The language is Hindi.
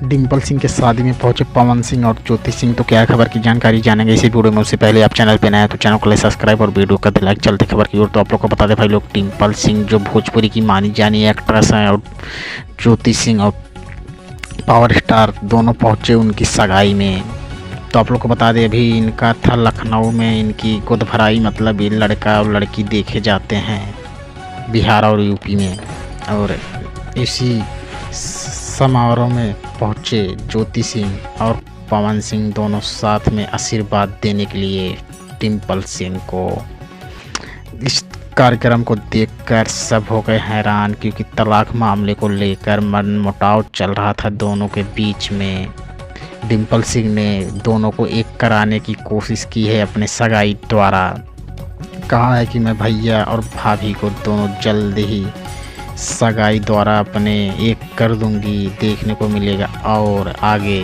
डिम्पल सिंह के शादी में पहुंचे पवन सिंह और ज्योति सिंह। तो क्या खबर की जानकारी जानेंगे इसी वीडियो में। उससे पहले आप चैनल पे नए हैं तो चैनल को सब्सक्राइब और वीडियो का लाइक। चलते खबर की ओर। तो आप लोग को बता दें भाई लोग, डिम्पल सिंह जो भोजपुरी की मानी जानी एक्ट्रेस हैं और ज्योति सिंह और पावर स्टार दोनों पहुंचे उनकी सगाई में। तो आप लोग को बता दें अभी इनका था लखनऊ में इनकी गोद भराई, मतलब ये लड़का और लड़की देखे जाते हैं बिहार और यूपी में। और इसी समारोह में पहुंचे ज्योति सिंह और पवन सिंह दोनों साथ में आशीर्वाद देने के लिए डिम्पल सिंह को। इस कार्यक्रम को देखकर सब हो गए हैरान, क्योंकि तलाक मामले को लेकर मनमुटाव चल रहा था दोनों के बीच में। डिम्पल सिंह ने दोनों को एक कराने की कोशिश की है अपने सगाई द्वारा। कहा है कि मैं भैया और भाभी को दोनों जल्द ही सगाई द्वारा अपने एक कर दूंगी, देखने को मिलेगा। और आगे